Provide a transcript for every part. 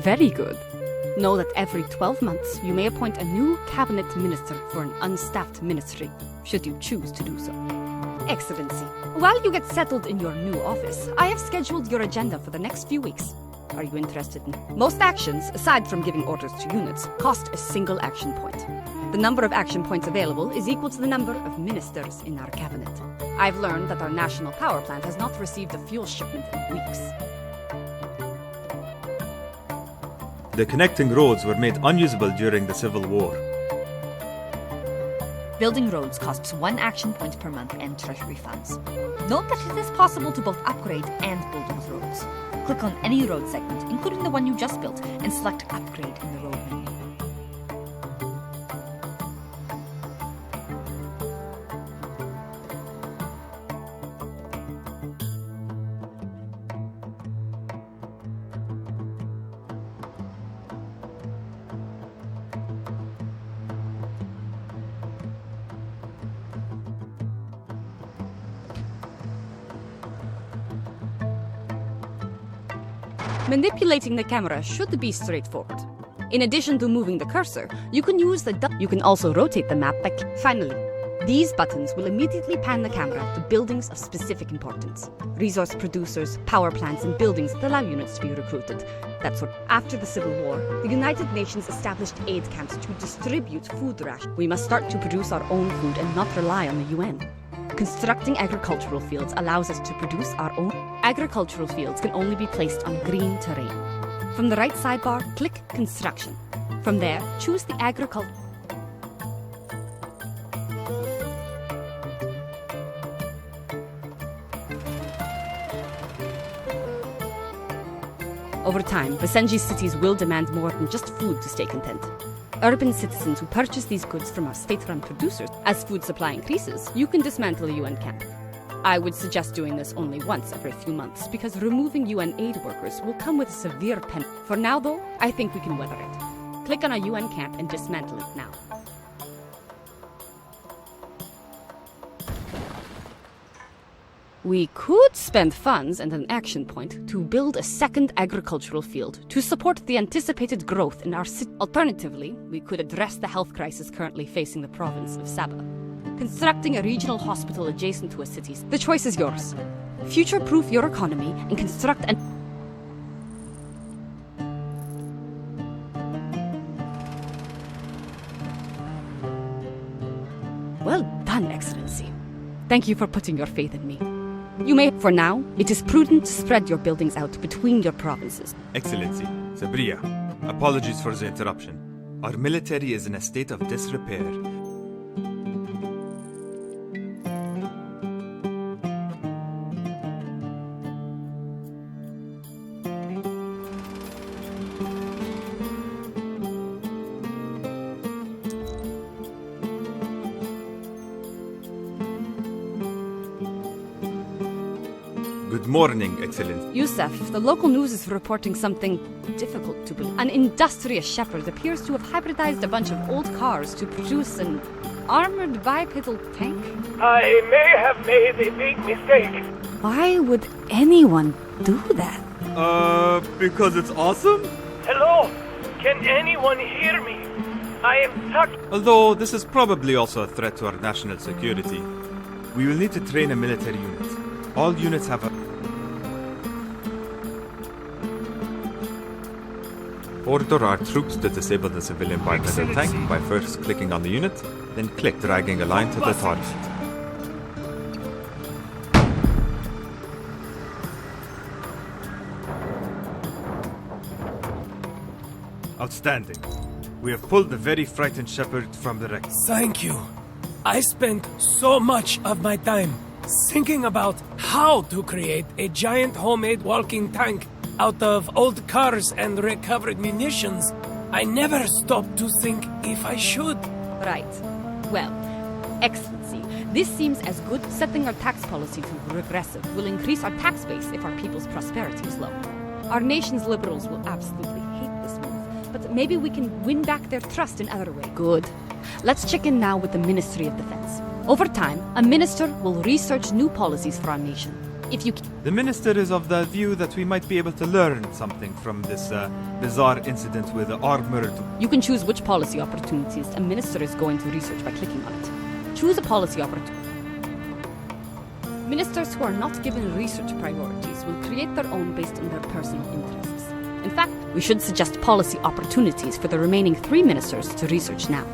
Very good. Know that every 12 months you may appoint a new cabinet minister for an unstaffed ministry, should you choose to do so. Excellency, while you get settled in your new office, I have scheduled your agenda for the next few weeks. Are you interested in? Most actions, aside from giving orders to units, cost a single action point. The number of action points available is equal to the number of ministers in our cabinet. I've learned that our national power plant has not received a fuel shipment in weeks. The connecting roads were made unusable during the Civil War. Building roads costs 1 action point per month and treasury funds. Note that it is possible to both upgrade and build those roads. Click on any road segment, including the one you just built, and select Upgrade in the road menu. Manipulating the camera should be straightforward. In addition to moving the cursor, you can use you can also rotate the map by Finally, these buttons will immediately pan the camera to buildings of specific importance. Resource producers, power plants, and buildings that allow units to be recruited. That's what. After the Civil War, the United Nations established aid camps to distribute food rations. We must start to produce our own food and not rely on the UN. Constructing agricultural fields allows us to produce our own. Agricultural fields can only be placed on green terrain. From the right sidebar, click Construction. From there, choose the agriculture. Over time, Basenji cities will demand more than just food to stay content. Urban citizens who purchase these goods from our state-run producers. As food supply increases, you can dismantle a UN camp. I would suggest doing this only once every few months, because removing UN aid workers will come with a severe penalty. For now, though, I think we can weather it. Click on a UN camp and dismantle it now. We could spend funds and an action point to build a second agricultural field to support the anticipated growth in our city. Alternatively, we could address the health crisis currently facing the province of Sabah. Constructing a regional hospital adjacent to a city. The choice is yours. Future-proof your economy and construct an... Well done, Excellency. Thank you for putting your faith in me. You may, for now, it is prudent to spread your buildings out between your provinces. Excellency, Sabria, apologies for the interruption. Our military is in a state of disrepair. Good morning, Excellency. Yusuf, the local news is reporting something difficult to believe. An industrious shepherd appears to have hybridized a bunch of old cars to produce an armored bipedal tank. I may have made a big mistake. Why would anyone do that? Because it's awesome? Hello? Can anyone hear me? I am stuck. Although this is probably also a threat to our national security. We will need to train a military unit. All units have a... Order our troops to disable the civilian bipedal tank by first clicking on the unit, then click dragging a line to the target. Outstanding. We have pulled the very frightened shepherd from the wreck. Thank you. I spent so much of my time thinking about how to create a giant homemade walking tank out of old cars and recovered munitions. I never stopped to think if I should. Right. Well, Excellency, this seems as good. Setting our tax policy to regressive will increase our tax base if our people's prosperity is low. Our nation's liberals will absolutely hate this move, but maybe we can win back their trust in other ways. Good. Let's check in now with the Ministry of Defense. Over time, a minister will research new policies for our nation. If you The minister is of the view that we might be able to learn something from this bizarre incident with the armored. You can choose which policy opportunities a minister is going to research by clicking on it. Choose a policy opportunity. Ministers who are not given research priorities will create their own based on their personal interests. In fact, we should suggest policy opportunities for the remaining 3 ministers to research now.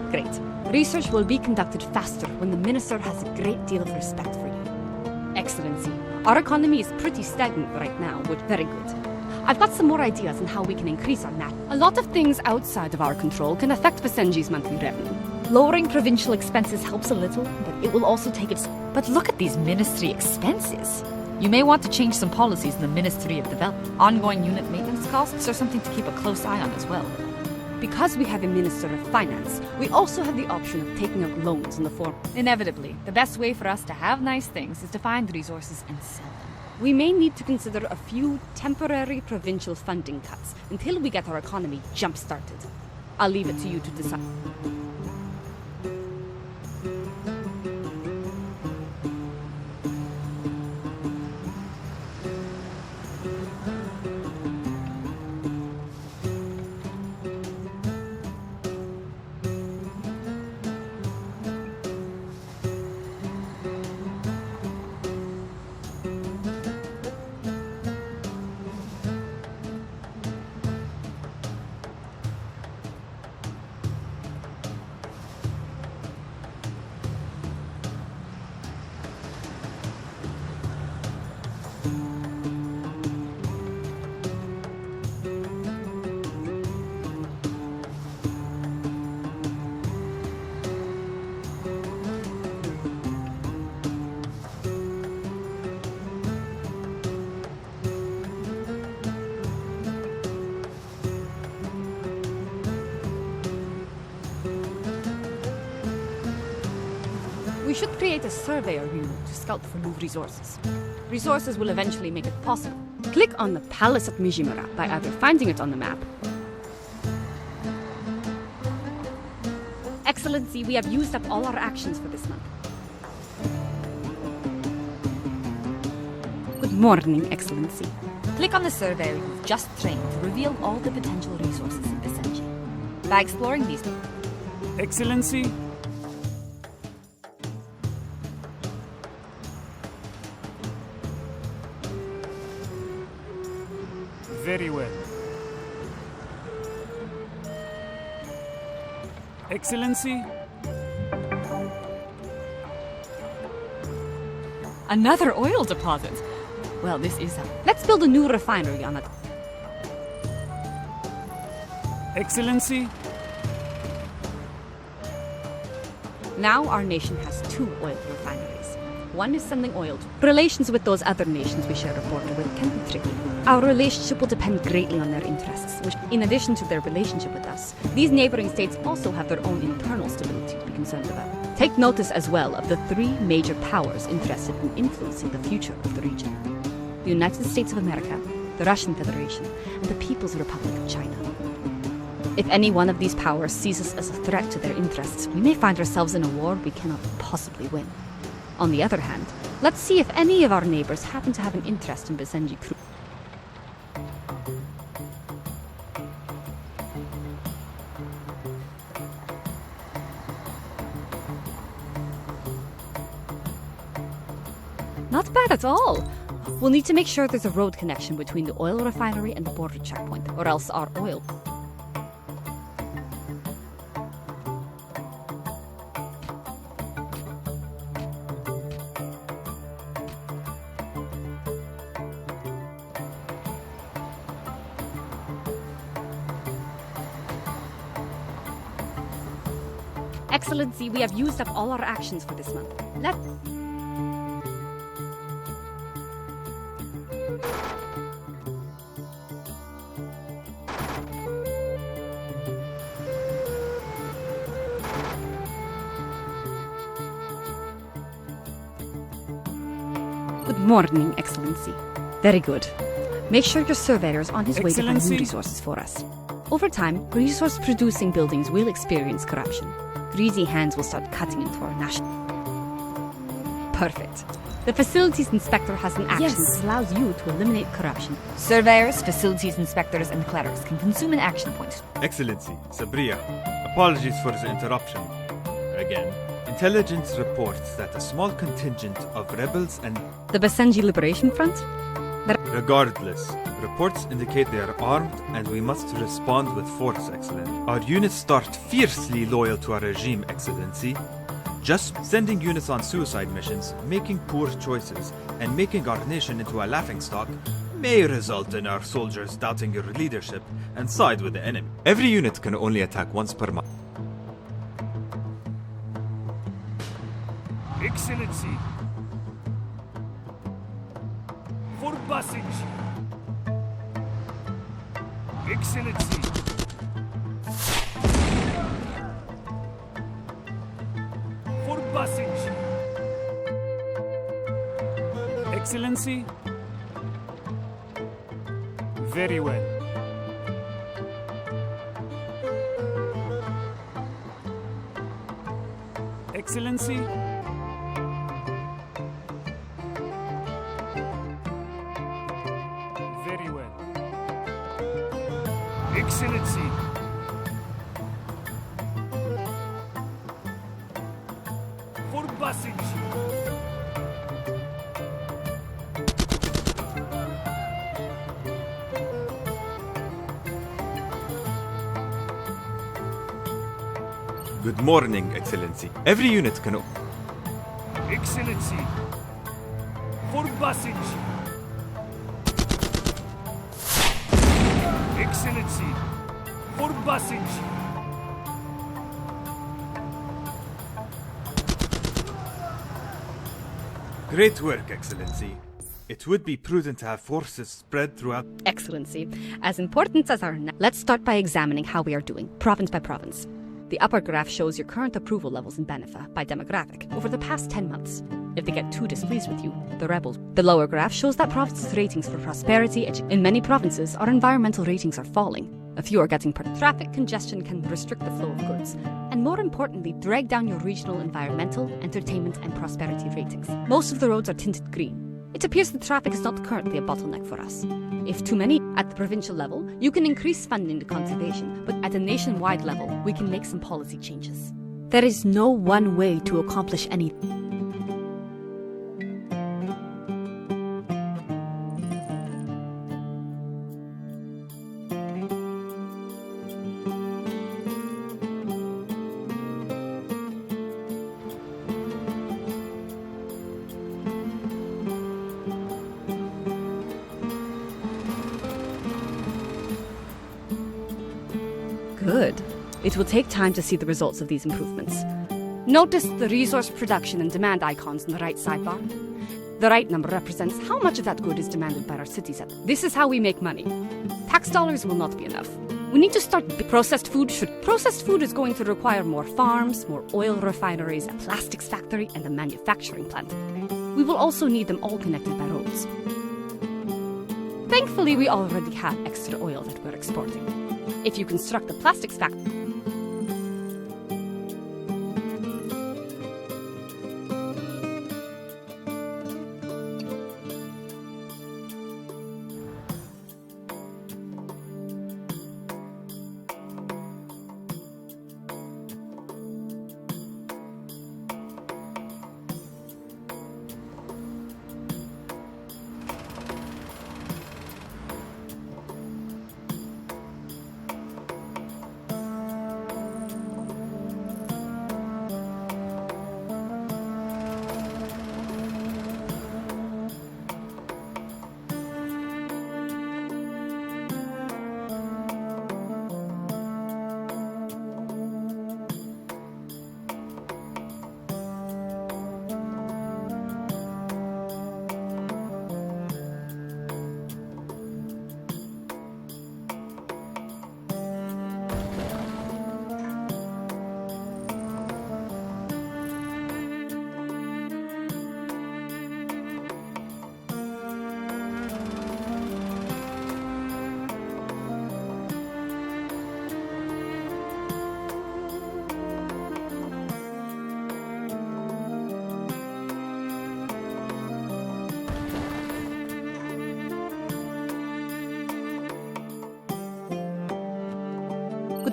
Great. Research will be conducted faster when the minister has a great deal of respect for you. Excellency, our economy is pretty stagnant right now, which very good. I've got some more ideas on how we can increase our net. A lot of things outside of our control can affect Basenji's monthly revenue. Lowering provincial expenses helps a little, but it will also take its... But look at these ministry expenses. You may want to change some policies in the Ministry of Development. Ongoing unit maintenance costs are something to keep a close eye on as well. Because we have a Minister of Finance, we also have the option of taking out loans in the form. Inevitably, the best way for us to have nice things is to find resources and sell them. We may need to consider a few temporary provincial funding cuts until we get our economy jump-started. I'll leave it to you to decide. We should create a surveyor unit to scout for new resources. Resources will eventually make it possible. Click on the palace at Mijimura by either finding it on the map. Excellency, we have used up all our actions for this month. Good morning, Excellency. Click on the surveyor you've just trained to reveal all the potential resources in Basenji. By exploring these... Excellency? Very well. Excellency? Another oil deposit. Well, this is a... Let's build a new refinery on it. Excellency? Now our nation has 2 oil refineries. One is sending oil to... Relations with those other nations we share a border with can be tricky. Our relationship will depend greatly on their interests, which, in addition to their relationship with us, these neighboring states also have their own internal stability to be concerned about. Take notice as well of the 3 major powers interested in influencing the future of the region: the United States of America, the Russian Federation, and the People's Republic of China. If any one of these powers sees us as a threat to their interests, we may find ourselves in a war we cannot possibly win. On the other hand, let's see if any of our neighbors happen to have an interest in Basenji crude. Not bad at all. We'll need to make sure there's a road connection between the oil refinery and the border checkpoint, or else our oil... Excellency, we have used up all our actions for this month. Good morning, Excellency. Very good. Make sure your surveyor is on his way to find Excellency. new resources for us. Over time, resource-producing buildings will experience corruption. Greasy hands will start cutting into our national... Perfect. The Facilities Inspector has an action that allows you to eliminate corruption. Surveyors, facilities inspectors, and clerics can consume an action point. Excellency, Sabria, apologies for the interruption. Again, intelligence reports that a small contingent of rebels and... The Basenji Liberation Front? Regardless, reports indicate they are armed and we must respond with force, Excellent. Our units start fiercely loyal to our regime, Excellency. Just sending units on suicide missions, making poor choices, and making our nation into a laughingstock may result in our soldiers doubting your leadership and side with the enemy. Every unit can only attack once per month. Excellency. For Basenji. Excellency. For Basenji. Excellency. Very well. Excellency. Very well. Excellency. For Basenji. Good morning, Excellency. Every unit can... Excellency. For Basenji. Excellency. For Basenji. Great work, Excellency. It would be prudent to have forces spread throughout... Excellency. As important as our... Let's start by examining how we are doing, province by province. The upper graph shows your current approval levels in Benefa by demographic over the past 10 months. If they get too displeased with you, the rebels. The lower graph shows that provinces' ratings for prosperity. In many provinces, our environmental ratings are falling. A few are getting... Traffic congestion can restrict the flow of goods, and more importantly, drag down your regional environmental, entertainment, and prosperity ratings. Most of the roads are tinted green. It appears that traffic is not currently a bottleneck for us. If too many at the provincial level, you can increase funding to conservation, but at a nationwide level, we can make some policy changes. There is no one way to accomplish anything. Good. It will take time to see the results of these improvements. Notice the resource production and demand icons in the right sidebar. The right number represents how much of that good is demanded by our cities. This is how we make money. Tax dollars will not be enough. We need to start processed food. Processed food is going to require more farms, more oil refineries, a plastics factory, and a manufacturing plant. We will also need them all connected by roads. Thankfully, we already have extra oil that we're exporting. If you construct a plastics factory,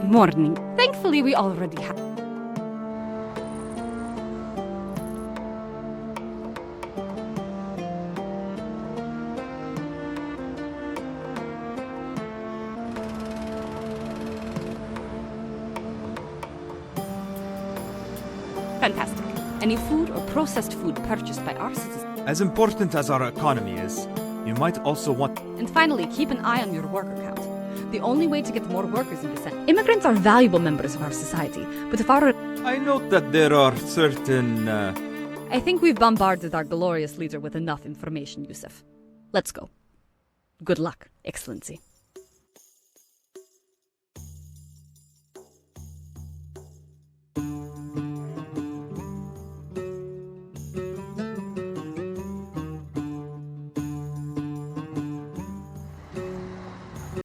Good morning. Thankfully, we already have. Fantastic. Any food or processed food purchased by our citizens. As important as our economy is, you might also want... And finally, keep an eye on your worker count. The only way to get more workers in the Senate. Immigrants are valuable members of our society, but if our... I note that there are certain... I think we've bombarded our glorious leader with enough information, Yusuf. Let's go. Good luck, Excellency.